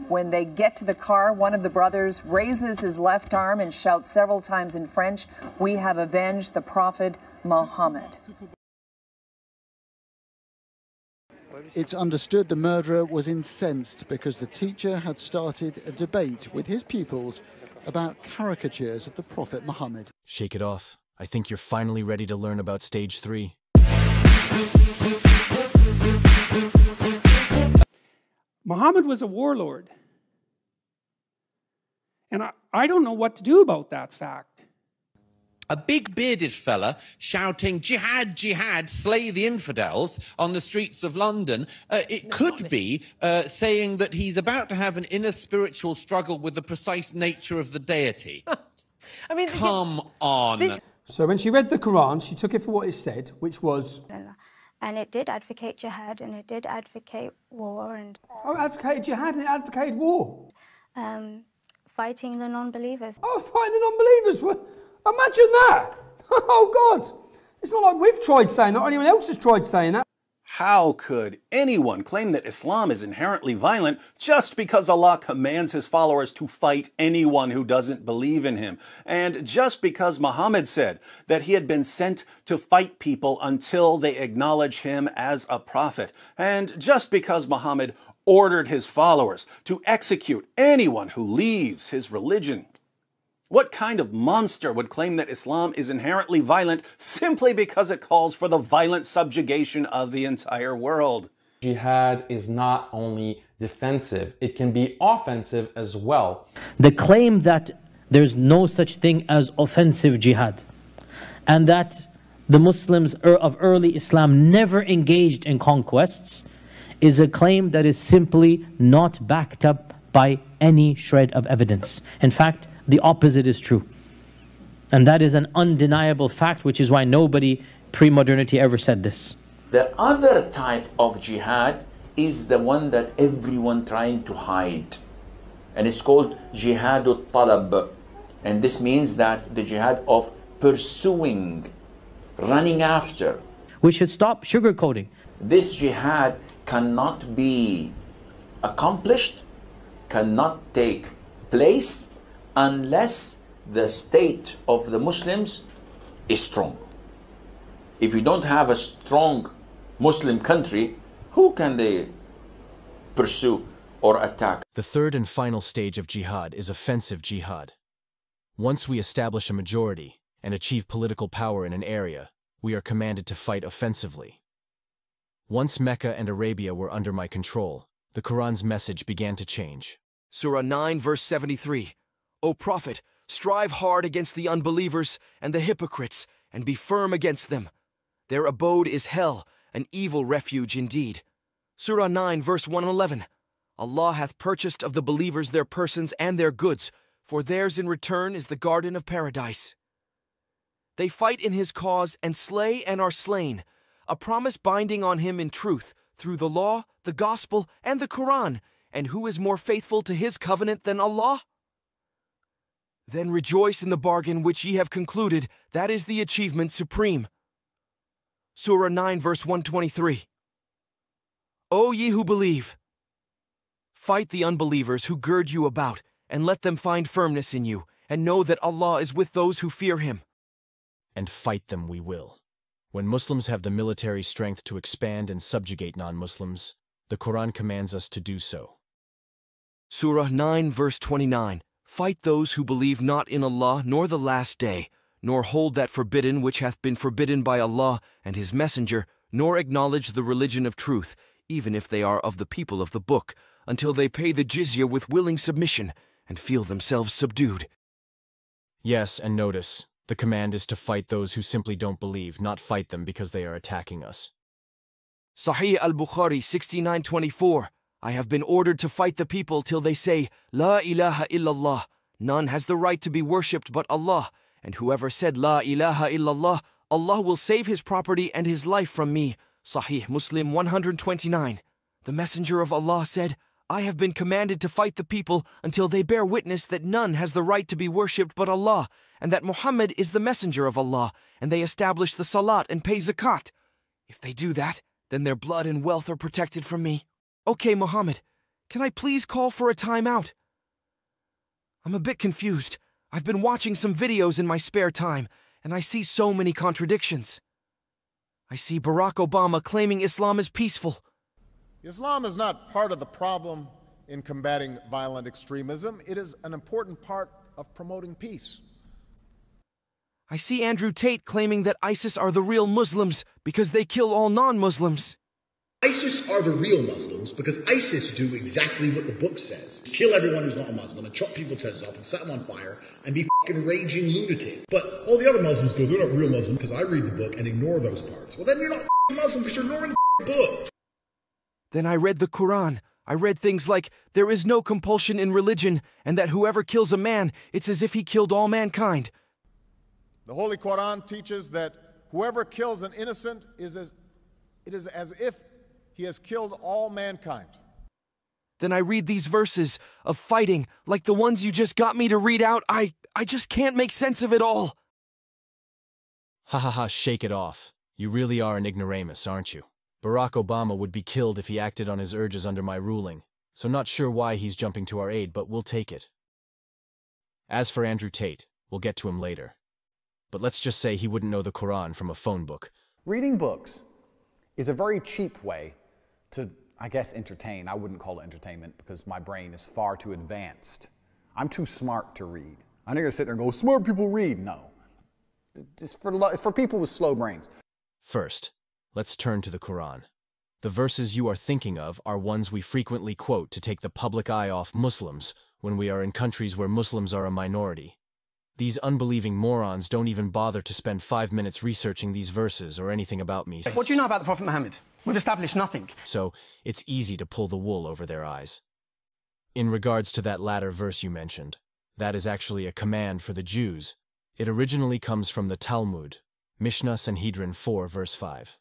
When they get to the car, one of the brothers raises his left arm and shouts several times in French, "We have avenged the Prophet Muhammad." It's understood the murderer was incensed because the teacher had started a debate with his pupils about caricatures of the Prophet Muhammad. Shake it off. I think you're finally ready to learn about stage 3. Muhammad was a warlord. And I don't know what to do about that fact. A big bearded fella shouting, "Jihad, jihad, slay the infidels" on the streets of London. It could be saying that he's about to have an inner spiritual struggle with the precise nature of the deity. I mean, come on. So when she read the Quran, she took it for what it said, which was... And it did advocate jihad, and it did advocate war, and... Oh, it advocated jihad and it advocated war? Fighting the non-believers. Oh, fighting the non-believers? Imagine that! Oh, God! It's not like we've tried saying that or anyone else has tried saying that. How could anyone claim that Islam is inherently violent just because Allah commands his followers to fight anyone who doesn't believe in him? And just because Muhammad said that he had been sent to fight people until they acknowledge him as a prophet? And just because Muhammad ordered his followers to execute anyone who leaves his religion? What kind of monster would claim that Islam is inherently violent simply because it calls for the violent subjugation of the entire world? Jihad is not only defensive, it can be offensive as well. The claim that there's no such thing as offensive jihad, and that the Muslims of early Islam never engaged in conquests, is a claim that is simply not backed up by any shred of evidence. In fact, the opposite is true. And that is an undeniable fact, which is why nobody pre-modernity ever said this. The other type of jihad is the one that everyone trying to hide. And it's called jihadut talab. And this means that the jihad of pursuing, running after. We should stop sugarcoating. This jihad cannot be accomplished, cannot take place, unless the state of the Muslims is strong. If you don't have a strong Muslim country, who can they pursue or attack? The third and final stage of jihad is offensive jihad. Once we establish a majority and achieve political power in an area, we are commanded to fight offensively. Once Mecca and Arabia were under my control, the Quran's message began to change. Surah 9, verse 73. O Prophet, strive hard against the unbelievers and the hypocrites, and be firm against them. Their abode is hell, an evil refuge indeed. Surah 9, verse 111. Allah hath purchased of the believers their persons and their goods, for theirs in return is the garden of paradise. They fight in his cause and slay and are slain, a promise binding on him in truth, through the law, the gospel, and the Quran, and who is more faithful to his covenant than Allah? Then rejoice in the bargain which ye have concluded, that is the achievement supreme. Surah 9, verse 123. O ye who believe, fight the unbelievers who gird you about, and let them find firmness in you, and know that Allah is with those who fear him. And fight them we will. When Muslims have the military strength to expand and subjugate non-Muslims, the Quran commands us to do so. Surah 9, verse 29. Fight those who believe not in Allah nor the last day, nor hold that forbidden which hath been forbidden by Allah and his messenger, nor acknowledge the religion of truth, even if they are of the people of the book, until they pay the jizya with willing submission and feel themselves subdued. Yes, and notice, the command is to fight those who simply don't believe, not fight them because they are attacking us. Sahih al-Bukhari 6924. I have been ordered to fight the people till they say, La ilaha illallah, none has the right to be worshipped but Allah, and whoever said La ilaha illallah, Allah will save his property and his life from me. Sahih Muslim 129. The Messenger of Allah said, I have been commanded to fight the people until they bear witness that none has the right to be worshipped but Allah, and that Muhammad is the Messenger of Allah, and they establish the Salat and pay Zakat. If they do that, then their blood and wealth are protected from me. Okay, Muhammad, can I please call for a timeout? I'm a bit confused. I've been watching some videos in my spare time, and I see so many contradictions. I see Barack Obama claiming Islam is peaceful. Islam is not part of the problem in combating violent extremism. It is an important part of promoting peace. I see Andrew Tate claiming that ISIS are the real Muslims because they kill all non-Muslims. ISIS are the real Muslims because ISIS do exactly what the book says. Kill everyone who's not a Muslim and chop people's heads off and set them on fire and be fucking raging lunatics. But all the other Muslims go, they're not the real Muslim because I read the book and ignore those parts. Well, then you're not Muslim because you're ignoring the book. Then I read the Quran. I read things like, there is no compulsion in religion, and that whoever kills a man, it's as if he killed all mankind. The Holy Quran teaches that whoever kills an innocent it is as if he has killed all mankind. Then I read these verses of fighting, like the ones you just got me to read out. I just can't make sense of it all. Ha ha ha, shake it off. You really are an ignoramus, aren't you? Barack Obama would be killed if he acted on his urges under my ruling, so not sure why he's jumping to our aid, but we'll take it. As for Andrew Tate, we'll get to him later. But let's just say he wouldn't know the Quran from a phone book. Reading books is a very cheap way to, I guess, entertain. I wouldn't call it entertainment because my brain is far too advanced. I'm too smart to read. I'm not going to sit there and go, smart people read. No. It's for people with slow brains. First, let's turn to the Quran. The verses you are thinking of are ones we frequently quote to take the public eye off Muslims when we are in countries where Muslims are a minority. These unbelieving morons don't even bother to spend 5 minutes researching these verses or anything about me. What do you know about the Prophet Muhammad? We've established nothing. So, it's easy to pull the wool over their eyes. In regards to that latter verse you mentioned, that is actually a command for the Jews. It originally comes from the Talmud, Mishnah Sanhedrin 4 verse 5.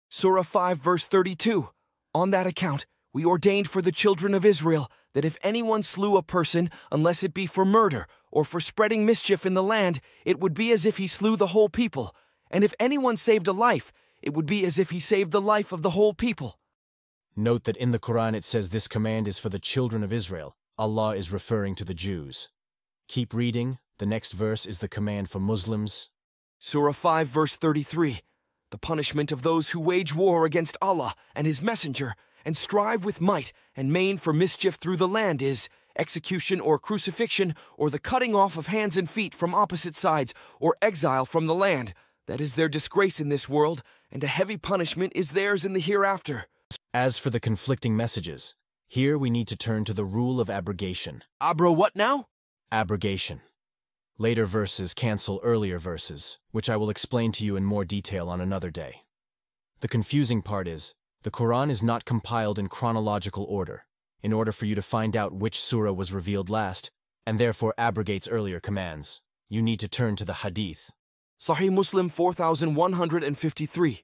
Surah 5 verse 32. On that account, we ordained for the children of Israel that if anyone slew a person, unless it be for murder or for spreading mischief in the land, it would be as if he slew the whole people. And if anyone saved a life, it would be as if he saved the life of the whole people. Note that in the Quran it says this command is for the children of Israel. Allah is referring to the Jews. Keep reading. The next verse is the command for Muslims. Surah 5 verse 33. The punishment of those who wage war against Allah and His Messenger and strive with might and main for mischief through the land is execution or crucifixion or the cutting off of hands and feet from opposite sides or exile from the land. That is their disgrace in this world, and a heavy punishment is theirs in the hereafter. As for the conflicting messages, here we need to turn to the rule of abrogation. What now? Abrogation. Later verses cancel earlier verses, which I will explain to you in more detail on another day. The confusing part is, the Quran is not compiled in chronological order, in order for you to find out which surah was revealed last, and therefore abrogates earlier commands. You need to turn to the Hadith. Sahih Muslim 4153.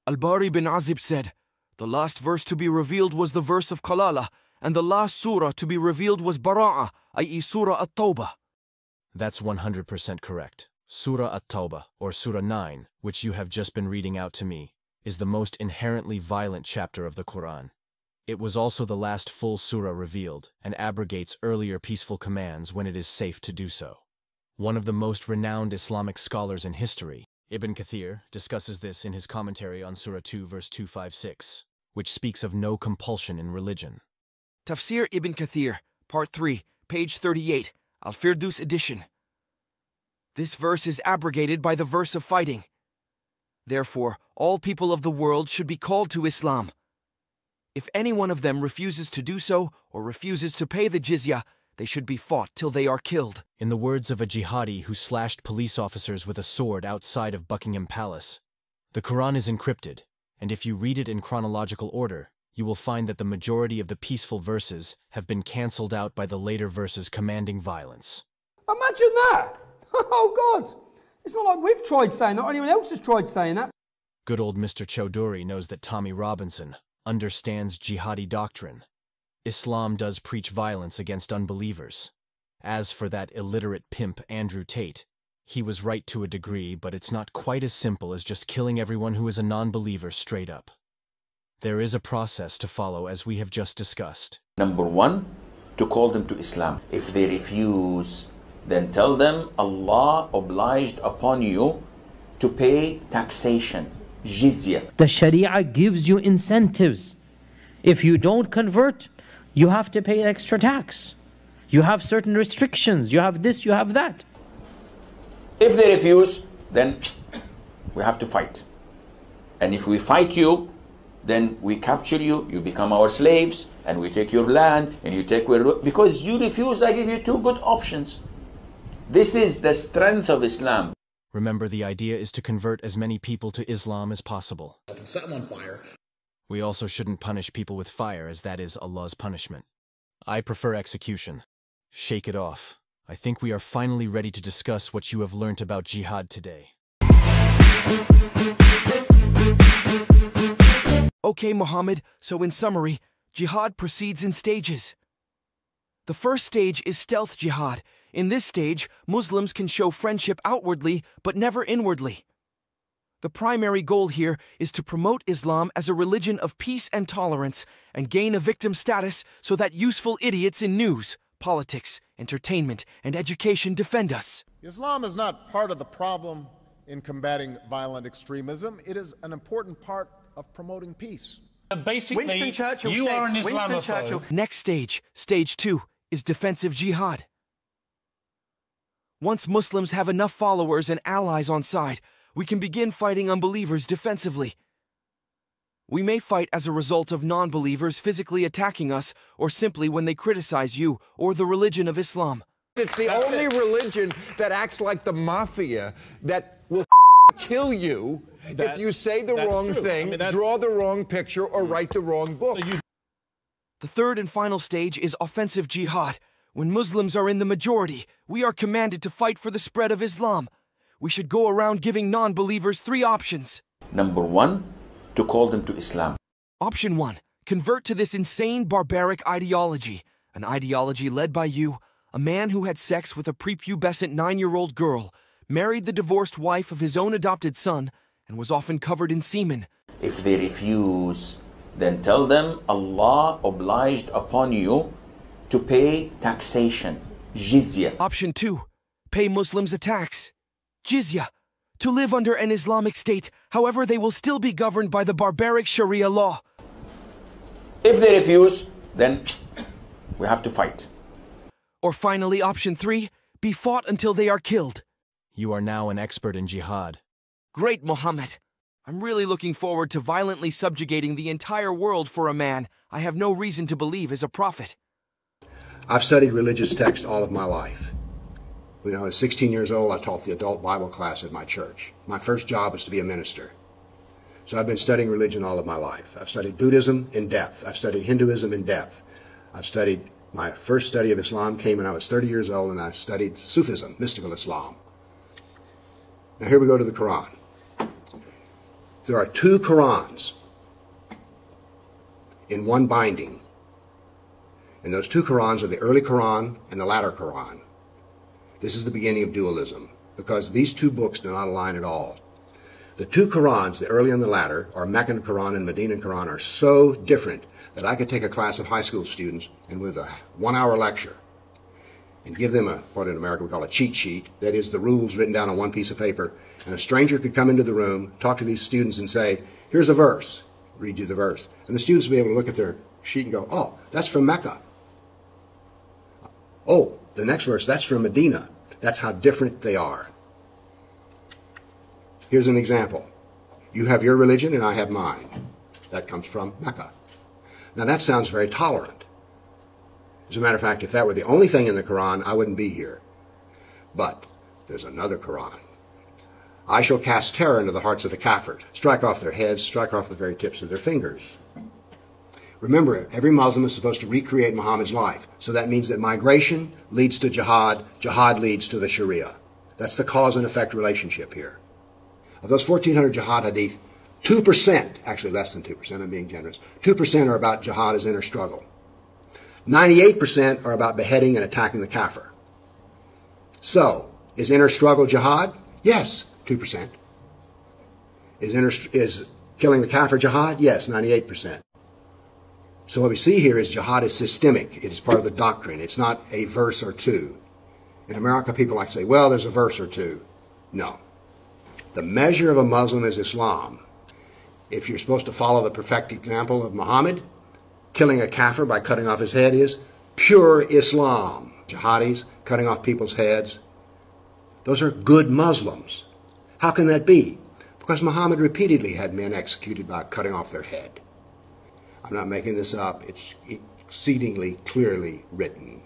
Al-Bari bin Azib said, the last verse to be revealed was the verse of Qalala, and the last surah to be revealed was Bara'ah, i.e. Surah At-Tawbah. That's 100% correct. Surah At-Tawbah, or Surah 9, which you have just been reading out to me, is the most inherently violent chapter of the Quran. It was also the last full surah revealed, and abrogates earlier peaceful commands when it is safe to do so. One of the most renowned Islamic scholars in history, Ibn Kathir, discusses this in his commentary on Surah 2 verse 256, which speaks of no compulsion in religion. Tafsir Ibn Kathir, Part 3, page 38, Al-Firdus edition. This verse is abrogated by the verse of fighting. Therefore, all people of the world should be called to Islam. If any one of them refuses to do so or refuses to pay the jizya, they should be fought till they are killed. In the words of a jihadi who slashed police officers with a sword outside of Buckingham Palace, the Quran is encrypted, and if you read it in chronological order, you will find that the majority of the peaceful verses have been cancelled out by the later verses commanding violence. Imagine that! Oh God! It's not like we've tried saying that or anyone else has tried saying that. Good old Mr. Chowdhury knows that Tommy Robinson understands jihadi doctrine. Islam does preach violence against unbelievers. As for that illiterate pimp Andrew Tate, he was right to a degree, but it's not quite as simple as just killing everyone who is a non-believer straight up. There is a process to follow, as we have just discussed. Number one, to call them to Islam. If they refuse, then tell them Allah obliged upon you to pay taxation. jizya. The Sharia gives you incentives. If you don't convert, you have to pay extra tax. You have certain restrictions. You have this, you have that. If they refuse, then we have to fight. And if we fight you, then we capture you, you become our slaves, and we take your land, and you take where, because you refuse, I give you two good options. This is the strength of Islam. Remember, the idea is to convert as many people to Islam as possible. Set them on fire. We also shouldn't punish people with fire, as that is Allah's punishment. I prefer execution. Shake it off. I think we are finally ready to discuss what you have learnt about jihad today. Okay, Muhammad, so in summary, jihad proceeds in stages. The first stage is stealth jihad. In this stage, Muslims can show friendship outwardly, but never inwardly. The primary goal here is to promote Islam as a religion of peace and tolerance and gain a victim status so that useful idiots in news, politics, entertainment, and education defend us. Islam is not part of the problem in combating violent extremism. It is an important part of promoting peace. Basically, you are an Islamophobe. Next stage, stage 2, is defensive jihad. Once Muslims have enough followers and allies on side, we can begin fighting unbelievers defensively. We may fight as a result of non-believers physically attacking us, or simply when they criticize you or the religion of Islam. It's the only religion that acts like the mafia, that will kill you if you say the wrong thing, draw the wrong picture, or write the wrong book. The third and final stage is offensive jihad. When Muslims are in the majority, we are commanded to fight for the spread of Islam. We should go around giving non-believers 3 options. Number 1, to call them to Islam. Option 1, convert to this insane, barbaric ideology. An ideology led by you, a man who had sex with a prepubescent 9-year-old girl, married the divorced wife of his own adopted son, and was often covered in semen. If they refuse, then tell them Allah obliged upon you to pay taxation, jizya. Option 2, pay Muslims a tax, jizya, to live under an Islamic state, however they will still be governed by the barbaric Sharia law. If they refuse, then we have to fight. Or finally, option 3, be fought until they are killed. You are now an expert in jihad. Great, Muhammad. I'm really looking forward to violently subjugating the entire world for a man I have no reason to believe is a prophet. I've studied religious texts all of my life. When I was 16 years old, I taught the adult Bible class at my church. My first job was to be a minister. So I've been studying religion all of my life. I've studied Buddhism in depth. I've studied Hinduism in depth. My first study of Islam came when I was 30 years old, and I studied Sufism, mystical Islam. Now here we go to the Quran. There are 2 Qurans in one binding. And those 2 Qurans are the early Quran and the latter Quran. This is the beginning of dualism, because these 2 books do not align at all. The 2 Qurans, the early and the latter, or Meccan Quran and Medinan Quran, are so different that I could take a class of high school students and with a 1-hour lecture and give them what in America we call a cheat sheet, that is the rules written down on one piece of paper, and a stranger could come into the room, talk to these students and say, here's a verse, read you the verse. And the students would be able to look at their sheet and go, oh, that's from Mecca. Oh, the next verse, that's from Medina. That's how different they are. Here's an example. You have your religion and I have mine. That comes from Mecca. Now that sounds very tolerant. As a matter of fact, if that were the only thing in the Quran, I wouldn't be here. But there's another Quran. I shall cast terror into the hearts of the kafirs, strike off their heads, strike off the very tips of their fingers. Remember, every Muslim is supposed to recreate Muhammad's life. So that means that migration leads to jihad, jihad leads to the Sharia. That's the cause and effect relationship here. Of those 1,400 jihad hadith, 2%, actually less than 2%, I'm being generous, 2% are about jihad as inner struggle. 98% are about beheading and attacking the kafir. So, is inner struggle jihad? Yes, 2%. Is killing the kafir jihad? Yes, 98%. So what we see here is jihad is systemic. It is part of the doctrine. It's not a verse or 2. In America, people like to say, well, there's a verse or 2. No. The measure of a Muslim is Islam. If you're supposed to follow the perfect example of Muhammad, killing a kafir by cutting off his head is pure Islam. Jihadis, cutting off people's heads, those are good Muslims. How can that be? Because Muhammad repeatedly had men executed by cutting off their head. I'm not making this up. It's exceedingly clearly written.